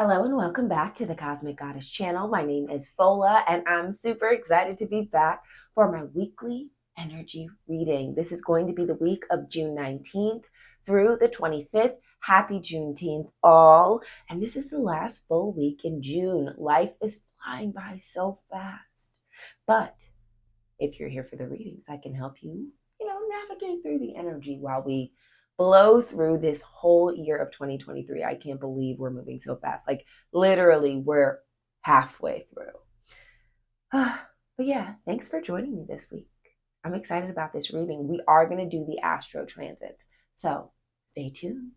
Hello and welcome back to the Cosmic Goddess channel. My name is Fola and I'm super excited to be back for my weekly energy reading. This is going to be the week of June 19th through the 25th. Happy Juneteenth all. And this is the last full week in June. Life is flying by so fast. But if you're here for the readings, I can help you, navigate through the energy while we blow through this whole year of 2023. I can't believe we're moving so fast. Like literally we're halfway through. But yeah, thanks for joining me this week. I'm excited about this reading. We are going to do the astro transits. So stay tuned.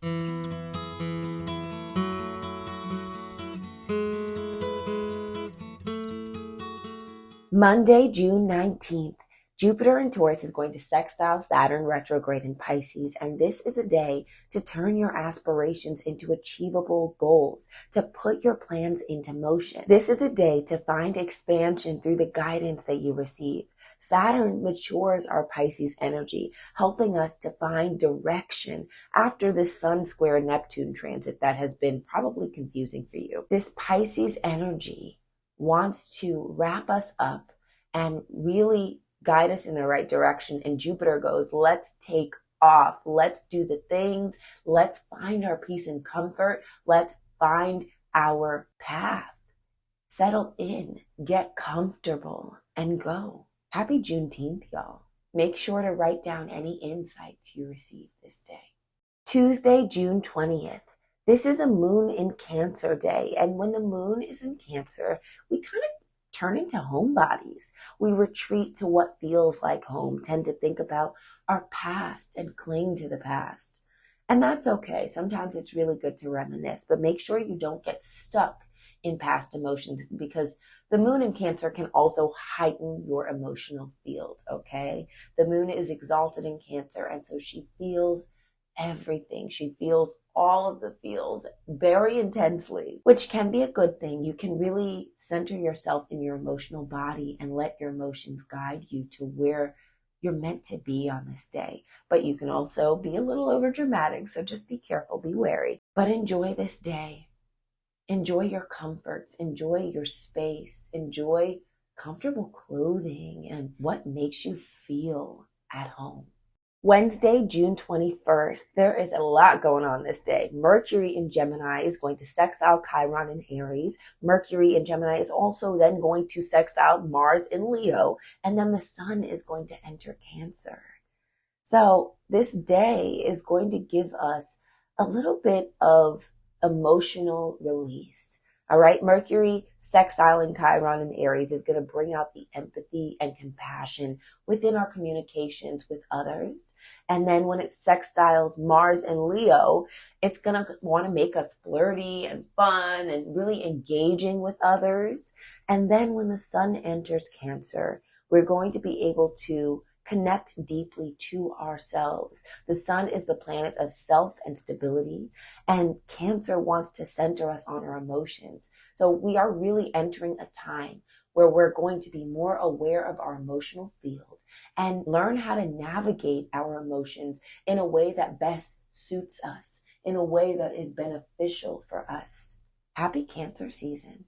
Monday, June 19th. Jupiter in Taurus is going to sextile Saturn retrograde in Pisces, and this is a day to turn your aspirations into achievable goals, to put your plans into motion. This is a day to find expansion through the guidance that you receive. Saturn matures our Pisces energy, helping us to find direction after this Sun square Neptune transit that has been probably confusing for you. This Pisces energy wants to wrap us up and really guide us in the right direction. And Jupiter goes, let's take off. Let's do the things. Let's find our peace and comfort. Let's find our path. Settle in, get comfortable, and go. Happy Juneteenth, y'all. Make sure to write down any insights you receive this day. Tuesday, June 20th. This is a moon in Cancer day. And when the moon is in Cancer, we kind of turn into homebodies. We retreat to what feels like home, tend to think about our past and cling to the past. And that's okay. Sometimes it's really good to reminisce, but make sure you don't get stuck in past emotions because the moon in Cancer can also heighten your emotional field, okay? The moon is exalted in Cancer, and so she feels everything. She feels all of the feels very intensely, which can be a good thing. You can really center yourself in your emotional body and let your emotions guide you to where you're meant to be on this day. But you can also be a little over dramatic, so just be careful, be wary. But enjoy this day. Enjoy your comforts, enjoy your space, enjoy comfortable clothing and what makes you feel at home. Wednesday, June 21st, there is a lot going on this day. Mercury in Gemini is going to sextile Chiron in Aries. Mercury in Gemini is also then going to sextile Mars in Leo. And then the sun is going to enter Cancer. So this day is going to give us a little bit of emotional release. All right, Mercury sextiling Chiron in Aries is going to bring out the empathy and compassion within our communications with others. And then when it sextiles Mars and Leo, it's going to want to make us flirty and fun and really engaging with others. And then when the sun enters Cancer, we're going to be able to connect deeply to ourselves. The sun is the planet of self and stability, and Cancer wants to center us on our emotions. So we are really entering a time where we're going to be more aware of our emotional field and learn how to navigate our emotions in a way that best suits us, in a way that is beneficial for us. Happy Cancer season.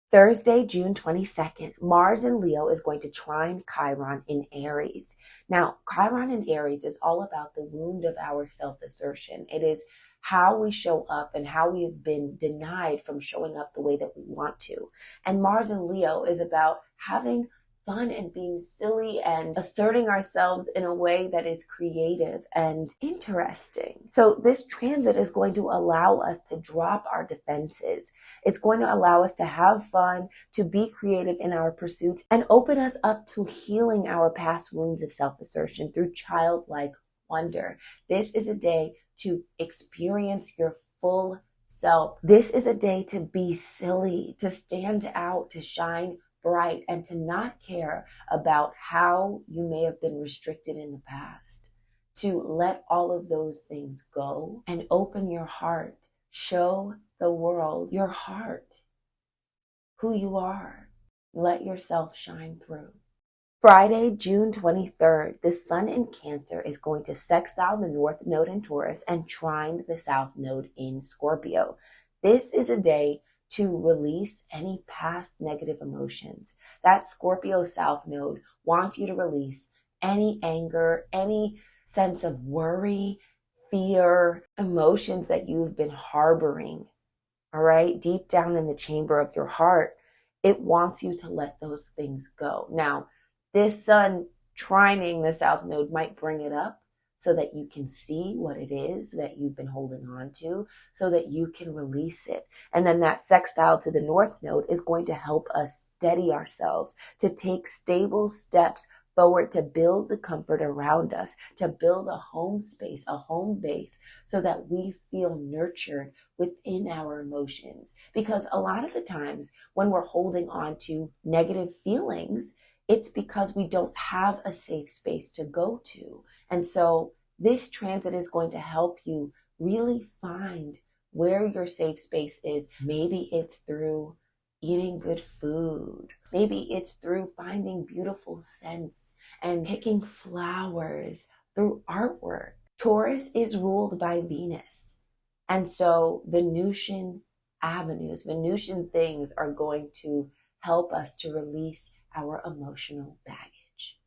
Thursday, June 22nd, Mars in Leo is going to trine Chiron in Aries. Now, Chiron in Aries is all about the wound of our self-assertion. It is how we show up and how we have been denied from showing up the way that we want to. And Mars in Leo is about having fun and being silly and asserting ourselves in a way that is creative and interesting. So this transit is going to allow us to drop our defenses. It's going to allow us to have fun, to be creative in our pursuits, and open us up to healing our past wounds of self-assertion through childlike wonder. This is a day to experience your full self. This is a day to be silly, to stand out, to shine bright, and to not care about how you may have been restricted in the past. To let all of those things go and open your heart. Show the world your heart, who you are. Let yourself shine through. Friday, June 23rd, the sun in Cancer is going to sextile the North Node in Taurus and trine the South Node in Scorpio. This is a day to release any past negative emotions. That Scorpio South node wants you to release any anger, any sense of worry, fear, emotions that you've been harboring, all right, deep down in the chamber of your heart. It wants you to let those things go. Now, this sun trining the South node might bring it up so that you can see what it is that you've been holding on to, so that you can release it. And then that sextile to the North node is going to help us steady ourselves, to take stable steps forward, to build the comfort around us, to build a home space, a home base, so that we feel nurtured within our emotions. Because a lot of the times when we're holding on to negative feelings, it's because we don't have a safe space to go to. And so this transit is going to help you really find where your safe space is. Maybe it's through eating good food. Maybe it's through finding beautiful scents and picking flowers, through artwork. Taurus is ruled by Venus. And so Venusian avenues, Venusian things are going to help us to release our emotional baggage.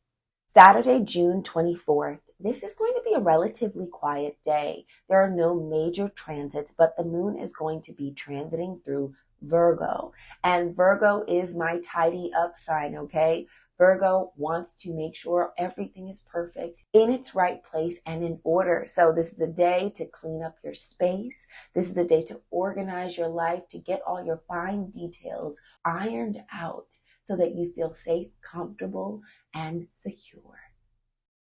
Saturday, June 24th, this is going to be a relatively quiet day. There are no major transits, but the moon is going to be transiting through Virgo. And Virgo is my tidy up sign, okay? Virgo wants to make sure everything is perfect, in its right place and in order. So this is a day to clean up your space. This is a day to organize your life, to get all your fine details ironed out so that you feel safe, comfortable, and secure.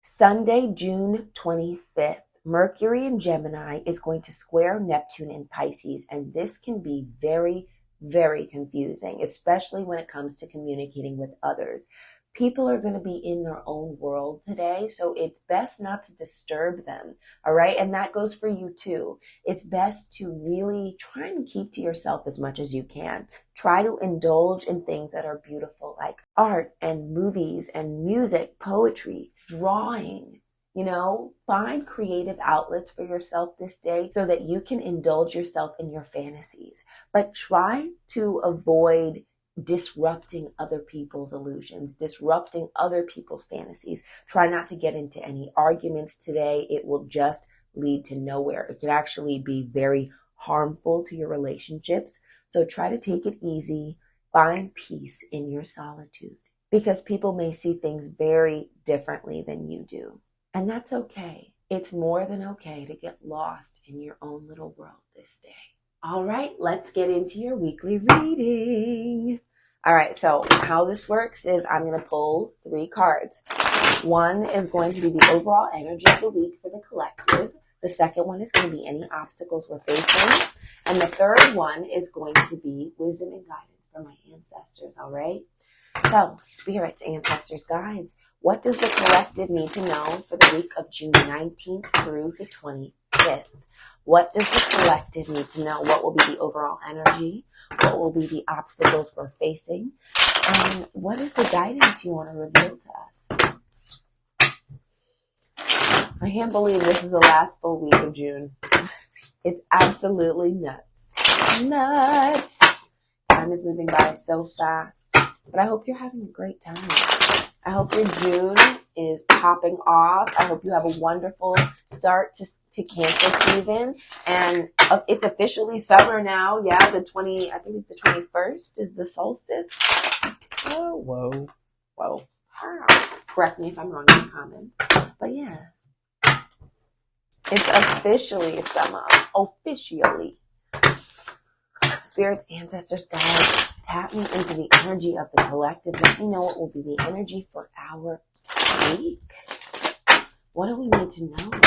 Sunday, June 25th. Mercury in Gemini is going to square Neptune in Pisces, and this can be very, very confusing, especially when it comes to communicating with others. People are going to be in their own world today, so it's best not to disturb them, all right? And that goes for you too. It's best to really try and keep to yourself as much as you can. Try to indulge in things that are beautiful, like art and movies and music, poetry, drawing. You know, find creative outlets for yourself this day so that you can indulge yourself in your fantasies. But try to avoid disrupting other people's illusions, disrupting other people's fantasies. Try not to get into any arguments today. It will just lead to nowhere. It could actually be very harmful to your relationships. So try to take it easy. Find peace in your solitude, because people may see things very differently than you do. And that's okay. It's more than okay to get lost in your own little world this day. All right, let's get into your weekly reading. All right, so how this works is I'm going to pull 3 cards. One is going to be the overall energy of the week for the collective. The second one is going to be any obstacles we're facing. And the third one is going to be wisdom and guidance from my ancestors, all right? So, spirits, ancestors, guides, what does the collective need to know for the week of June 19th through the 25th? What does the collective need to know? What will be the overall energy? What will be the obstacles we're facing? And what is the guidance you want to reveal to us? I can't believe this is the last full week of June. It's absolutely nuts. Nuts! Time is moving by so fast. But I hope you're having a great time. I hope your June is popping off. I hope you have a wonderful start to Cancer season. And it's officially summer now. Yeah, I believe the 21st is the solstice. Oh, whoa. Wow. Correct me if I'm wrong in the comments. But yeah. It's officially summer. Officially. Spirits, ancestors, guides, tap me into the energy of the collective. Let me know what will be the energy for our week. What do we need to know?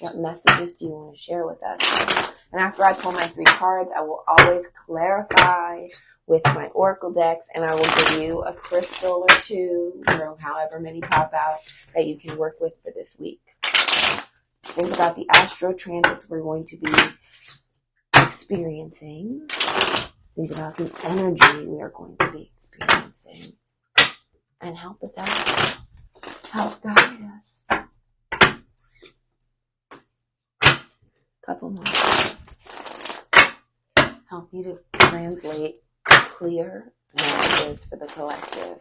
What messages do you want to share with us? And after I pull my 3 cards, I will always clarify with my oracle decks, and I will give you a crystal or 2, or however many pop out that you can work with for this week. Think about the astro transits we're going to be experiencing. Think about the energy we are going to be experiencing. And help us out. Help guide us. Couple more. Help me to translate clear messages for the collective.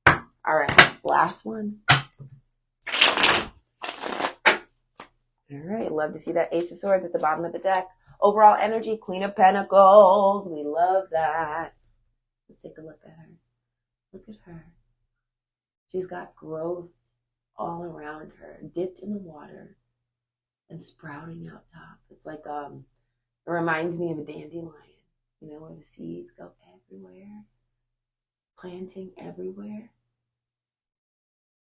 All right, last one. All right, love to see that Ace of Swords at the bottom of the deck. Overall energy, Queen of Pentacles. We love that. Let's take a look at her. Look at her. She's got growth all around her, dipped in the water and sprouting out top. It's like, it reminds me of a dandelion, you know, where the seeds go everywhere, planting everywhere,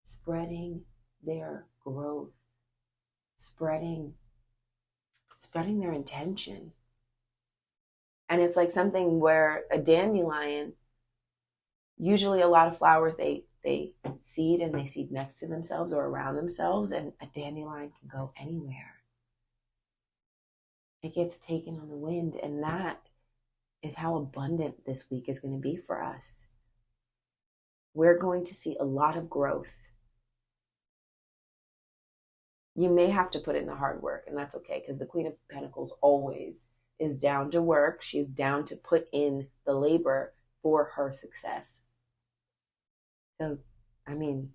spreading their growth, spreading their intention. And it's like something where a dandelion, usually a lot of flowers, they seed and they seed next to themselves or around themselves, and a dandelion can go anywhere. It gets taken on the wind, and that is how abundant this week is going to be for us. We're going to see a lot of growth. You may have to put in the hard work, and that's okay, because the Queen of Pentacles always is down to work. She's down to put in the labor for her success. So, I mean,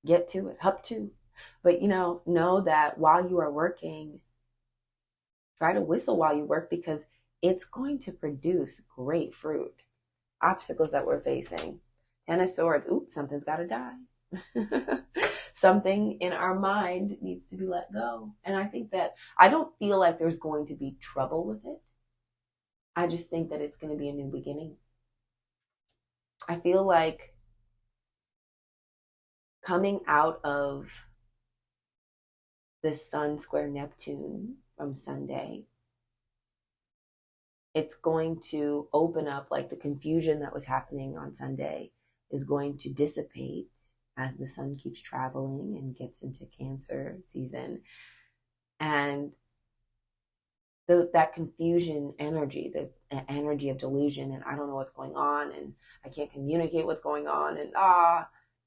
get to it, up to. But, know that while you are working, try to whistle while you work, because it's going to produce great fruit. Obstacles that we're facing. Ten of Swords. Oops, something's got to die. Something in our mind needs to be let go. And I don't feel like there's going to be trouble with it. I just think that it's going to be a new beginning. I feel like coming out of the Sun square Neptune from Sunday, it's going to open up, like the confusion that was happening on Sunday is going to dissipate as the sun keeps traveling and gets into Cancer season. And that confusion energy, the energy of delusion, and I don't know what's going on, and I can't communicate what's going on, and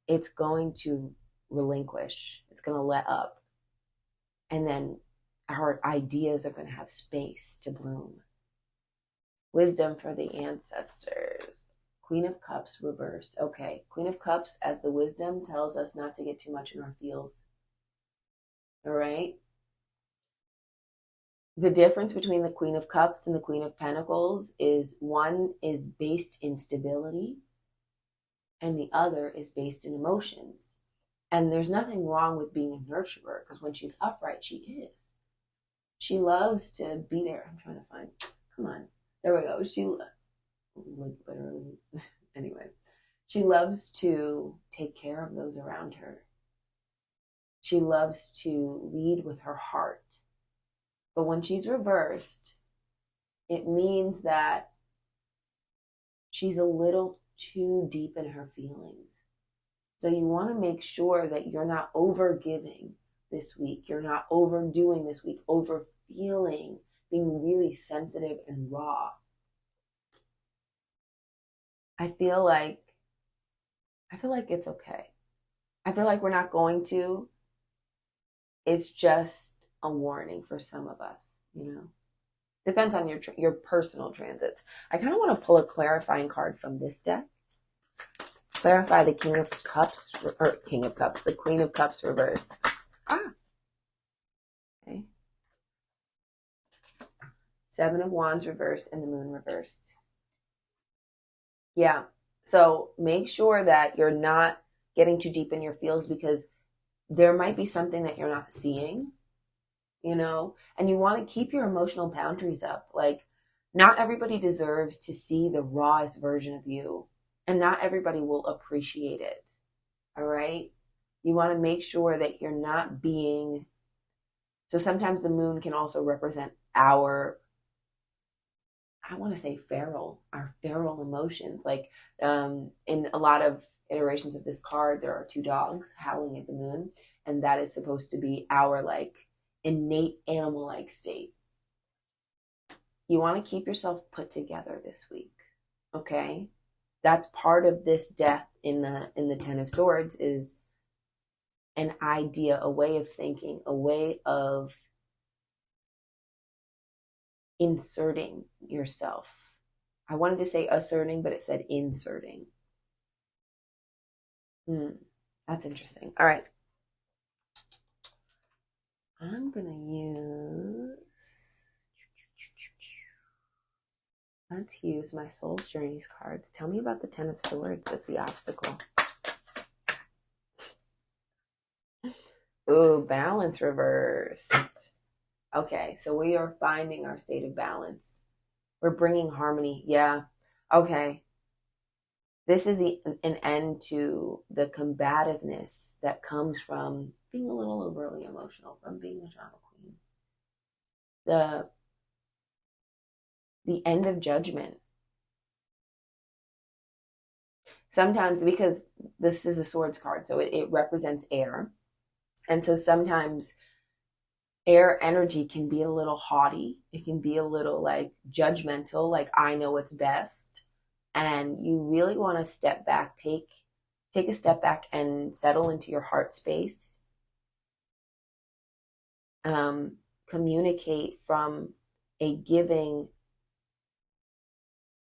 it's going to relinquish. It's going to let up. And then our ideas are going to have space to bloom. Wisdom for the ancestors. Queen of Cups reversed. Okay, Queen of Cups as the wisdom tells us not to get too much in our feels. All right? The difference between the Queen of Cups and the Queen of Pentacles is one is based in stability and the other is based in emotions. And there's nothing wrong with being a nurturer, because when she's upright, she is. She loves to be there. I'm trying to find, come on. There we go. Literally. Anyway, she loves to take care of those around her. She loves to lead with her heart. But when she's reversed, it means that she's a little too deep in her feelings. So you want to make sure that you're not overgiving this week. You're not overdoing this week, overfeeling, being really sensitive and raw. I feel like it's okay. I feel like we're not going to. It's just a warning for some of us, Depends on your personal transits. I kind of want to pull a clarifying card from this deck. Clarify the King of Cups, the Queen of Cups reversed. Okay. Seven of Wands reversed and the Moon reversed. Yeah. So make sure that you're not getting too deep in your feels, because there might be something that you're not seeing, and you want to keep your emotional boundaries up. Like, not everybody deserves to see the rawest version of you, and not everybody will appreciate it. All right. You want to make sure that you're not being, so sometimes the moon can also represent our feral emotions. Like in a lot of iterations of this card, there are two dogs howling at the moon, and that is supposed to be our innate animal-like state. You want to keep yourself put together this week, okay? That's part of this death in the Ten of Swords, is an idea, a way of thinking, a way of inserting yourself. I wanted to say asserting, but it said inserting. That's interesting. All right. I'm going to let's use my Soul's Journeys cards. Tell me about the Ten of Swords as the obstacle. Ooh, balance reversed. Okay, so we are finding our state of balance. We're bringing harmony. Yeah. Okay. This is an end to the combativeness that comes from being a little overly emotional, from being a drama queen. The end of judgment. Sometimes, because this is a swords card, so it represents air. And so sometimes air energy can be a little haughty. It can be a little like judgmental, like I know what's best. And you really want to step back, take a step back and settle into your heart space. Communicate from a giving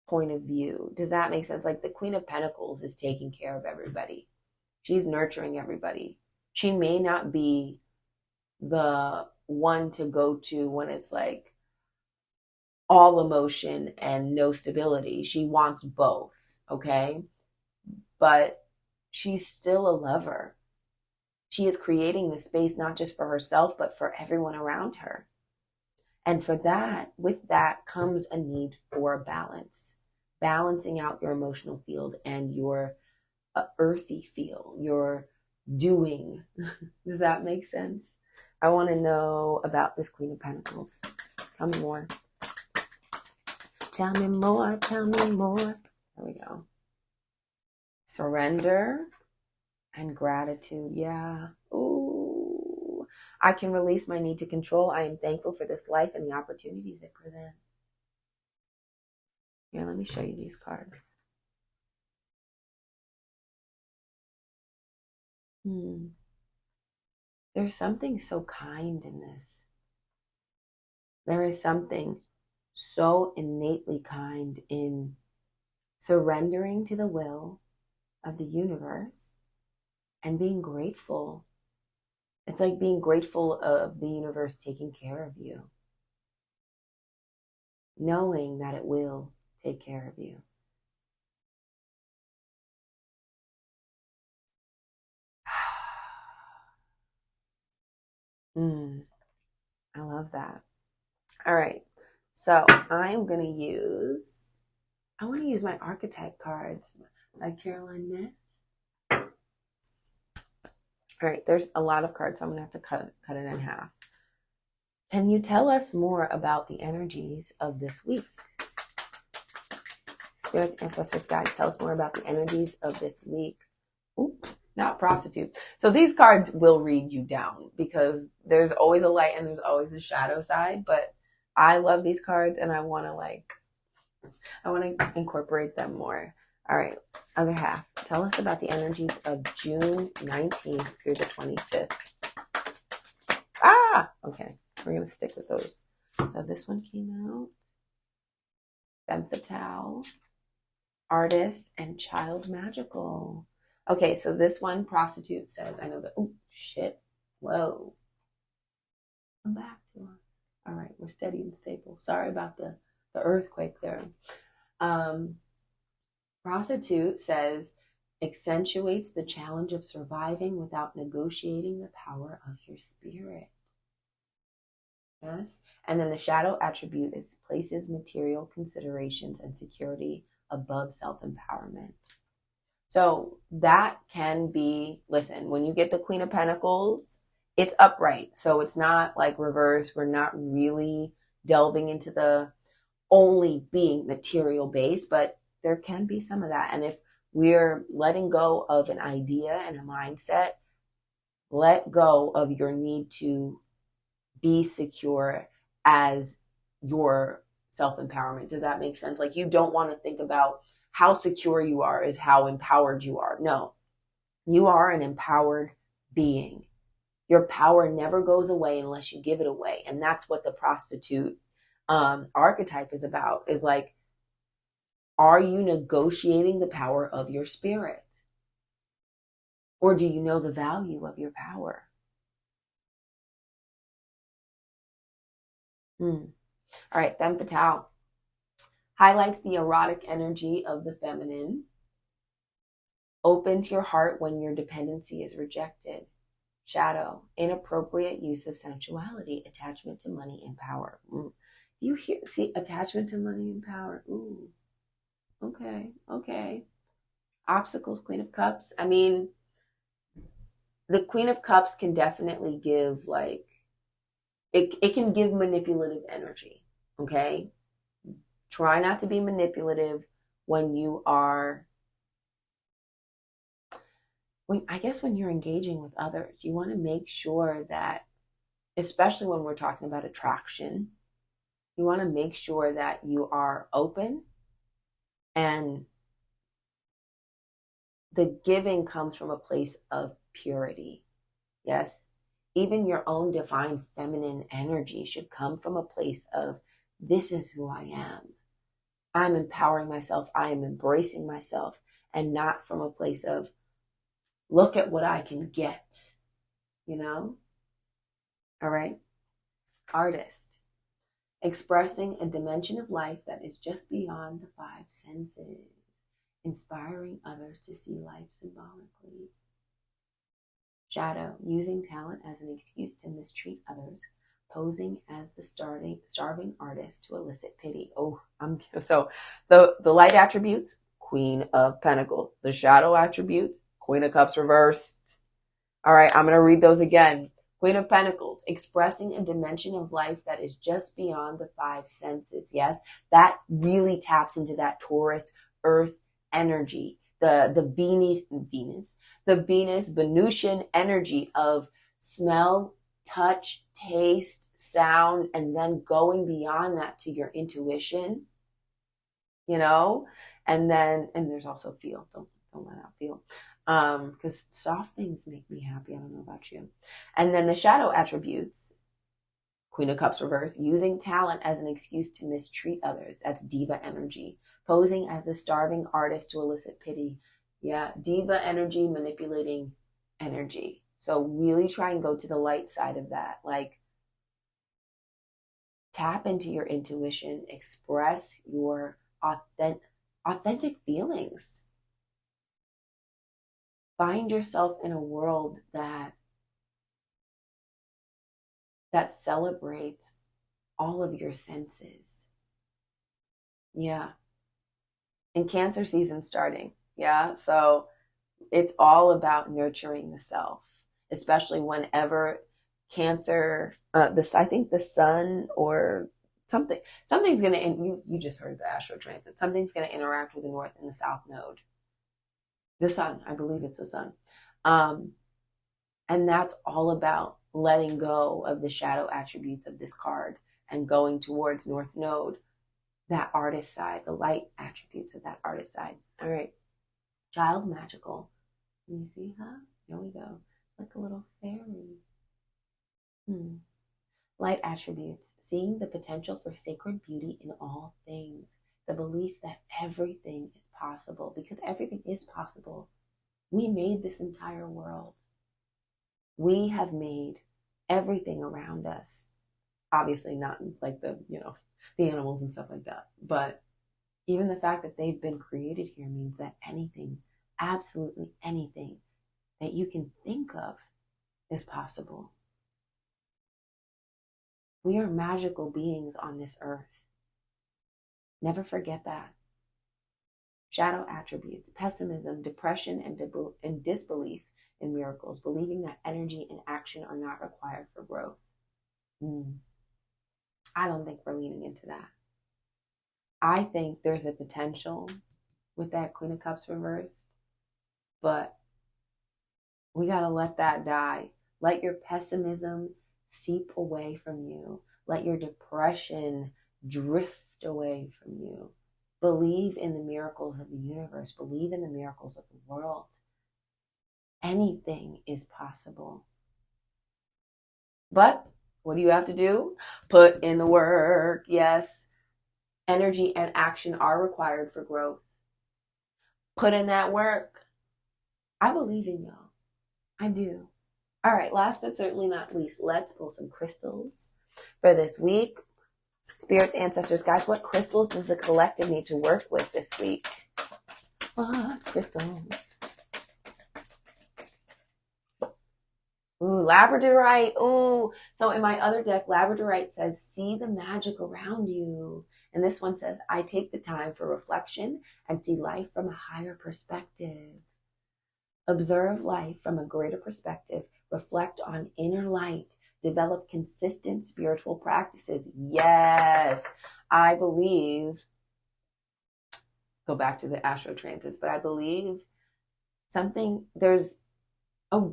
point of view. Does that make sense? Like the Queen of Pentacles is taking care of everybody. She's nurturing everybody. She may not be the one to go to when it's like all emotion and no stability. She wants both, okay? But she's still a lover. She is creating the space not just for herself, but for everyone around her. And for that, with that comes a need for balance. Balancing out your emotional field and your earthy field, your doing. Does that make sense? I want to know about this Queen of Pentacles. Tell me more. Tell me more. Tell me more. There we go. Surrender and gratitude. Yeah. Ooh. I can release my need to control. I am thankful for this life and the opportunities it presents. Here, let me show you these cards. There's something so kind in this. There is something so innately kind in surrendering to the will of the universe and being grateful. It's like being grateful of the universe taking care of you, knowing that it will take care of you. I love that. All right. So I want to use my Archetype cards by Caroline Myss. All right. There's a lot of cards, so I'm going to have to cut it in half. Can you tell us more about the energies of this week? Spirits, ancestors, guides, tell us more about the energies of this week. Oops, not prostitute. So these cards will read you down because there's always a light and there's always a shadow side. But I love these cards and I want to incorporate them more. All right, other half. Tell us about the energies of June 19th through the 25th. Okay. We're going to stick with those. So this one came out. Femme Fatale, Artist, and Child Magical. Okay, so this one, Prostitute, says, I know that, oh, shit. Whoa. Come back to us. All right, we're steady and stable. Sorry about the earthquake there. Prostitute says, accentuates the challenge of surviving without negotiating the power of your spirit. Yes. And then the shadow attribute is places material considerations and security above self-empowerment. So that can be, listen, when you get the Queen of Pentacles, it's upright. So it's not like reverse. We're not really delving into the only being material based, but there can be some of that. And if we're letting go of an idea and a mindset, let go of your need to be secure as your self-empowerment. Does that make sense? Like you don't want to think about how secure you are is how empowered you are. No, you are an empowered being. Your power never goes away unless you give it away. And that's what the prostitute archetype is about, is like, are you negotiating the power of your spirit? Or do you know the value of your power? All right, femme fatale highlights the erotic energy of the feminine. Open to your heart when your dependency is rejected. Shadow, inappropriate use of sensuality, attachment to money and power. You see attachment to money and power. Ooh, okay. Obstacles, Queen of Cups. I mean, the Queen of Cups can definitely give, like, it can give manipulative energy. Okay, try not to be manipulative when you are, when you're engaging with others. You want to make sure that, especially when we're talking about attraction, you want to make sure that you are open, and the giving comes from a place of purity. Yes, even your own divine feminine energy should come from a place of, this is who I am. I'm empowering myself. I am embracing myself, and not from a place of, look at what I can get, you know? All right. Artist, expressing a dimension of life that is just beyond the five senses, inspiring others to see life symbolically. Shadow, using talent as an excuse to mistreat others, posing as the starving artist to elicit pity. So the light attributes, Queen of Pentacles. The shadow attributes, Queen of Cups reversed. All right, I'm going to read those again. Queen of Pentacles, expressing a dimension of life that is just beyond the five senses. Yes, that really taps into that Taurus earth energy, the Venus Venusian energy of smell, touch, taste, sound, and then going beyond that to your intuition, you know, and there's also feel. Don't let out feel. Because soft things make me happy. I don't know about you. And then the shadow attributes, Queen of Cups reverse, using talent as an excuse to mistreat others. That's diva energy. Posing as the starving artist to elicit pity. Yeah, diva energy, manipulating energy. So really try and go to the light side of that. Like, tap into your intuition, express your authentic feelings. Find yourself in a world that celebrates all of your senses. Yeah. And Cancer season starting. Yeah. So it's all about nurturing the self, especially whenever Cancer, I think the sun or something's going to, you just heard the astro transit, something's going to interact with the north and the south node. The sun, I believe it's the sun. And that's all about letting go of the shadow attributes of this card and going towards north node, that artist side, the light attributes of that artist side. All right. Child magical. Can you see, huh? Here we go. Like a little fairy. Light attributes, seeing the potential for sacred beauty in all things. The belief that everything is possible, because everything is possible. We made this entire world. We have made everything around us. Obviously not like the animals and stuff like that. But even the fact that they've been created here means that anything, absolutely anything that you can think of is possible. We are magical beings on this earth. Never forget that. Shadow attributes, pessimism, depression, and disbelief in miracles, believing that energy and action are not required for growth. I don't think we're leaning into that. I think there's a potential with that Queen of Cups reversed, but we got to let that die. Let your pessimism seep away from you. Let your depression drift away from you. Believe in the miracles of the universe. Believe in the miracles of the world. Anything is possible. But What do you have to do? Put in the work. Yes. Energy and action are required for growth. Put in that work. I believe in y'all. I do. All right, last but certainly not least, let's pull some crystals for this week. Spirits, ancestors, guys, what crystals does the collective need to work with this week? What crystals? Ooh, labradorite. Ooh. So in my other deck, labradorite says, see the magic around you. And this one says, I take the time for reflection and see life from a higher perspective. Observe life from a greater perspective. Reflect on inner light. Develop consistent spiritual practices. Yes, I believe, go back to the astro transits, but I believe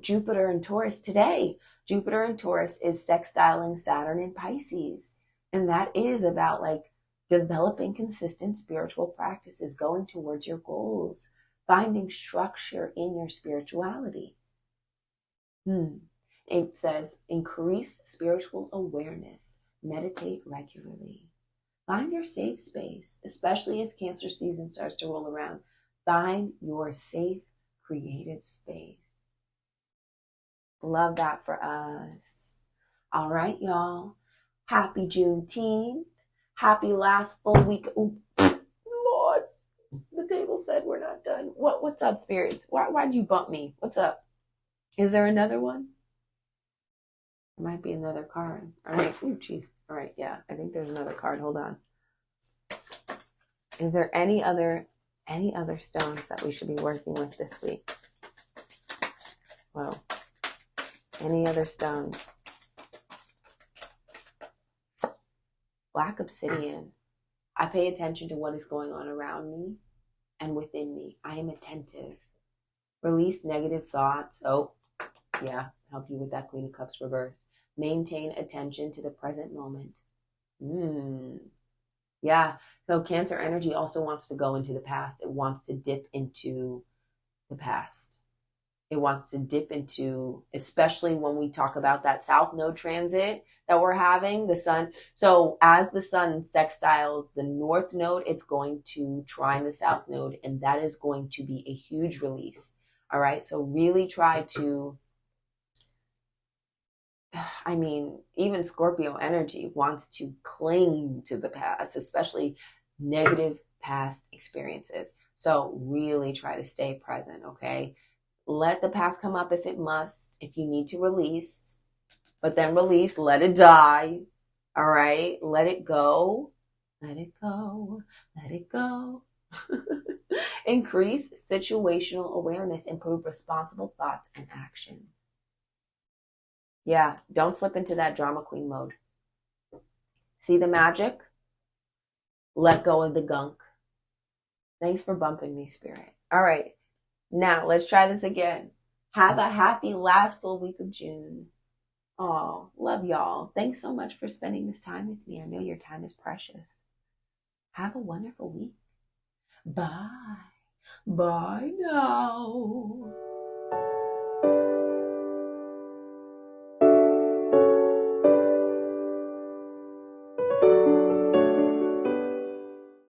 Jupiter and Taurus today. Jupiter and Taurus is sextiling Saturn in Pisces. And that is about like developing consistent spiritual practices, going towards your goals, finding structure in your spirituality. It says, increase spiritual awareness, meditate regularly. Find your safe space, especially as Cancer season starts to roll around. Find your safe, creative space. Love that for us. All right, y'all. Happy Juneteenth. Happy last full week. Ooh, Lord, the table said we're not done. What's up, spirits? Why'd you bump me? What's up? Is there another one? There might be another card. All right. Ooh, jeez. All right. Yeah, I think there's another card. Hold on. Is there any other stones that we should be working with this week? Whoa. Any other stones? Black obsidian. I pay attention to what is going on around me and within me. I am attentive. Release negative thoughts. Oh, yeah. Help you with that Queen of Cups reverse. Maintain attention to the present moment. Yeah. So Cancer energy also wants to go into the past. It wants to dip into the past. It wants to dip into, especially when we talk about that South Node transit that we're having, the sun. So as the sun sextiles the North Node, it's going to trine the South Node, and that is going to be a huge release. All right. So really try to, even Scorpio energy wants to cling to the past, especially negative past experiences. So really try to stay present, okay? Let the past come up if it must, if you need to release, but then release, let it die, all right? Let it go, let it go, let it go. Increase situational awareness, improve responsible thoughts and actions. Yeah, don't slip into that drama queen mode. See the magic? Let go of the gunk. Thanks for bumping me, Spirit. All right, now let's try this again. Have a happy last full week of June. Oh, love y'all. Thanks so much for spending this time with me. I know your time is precious. Have a wonderful week. Bye. Bye now.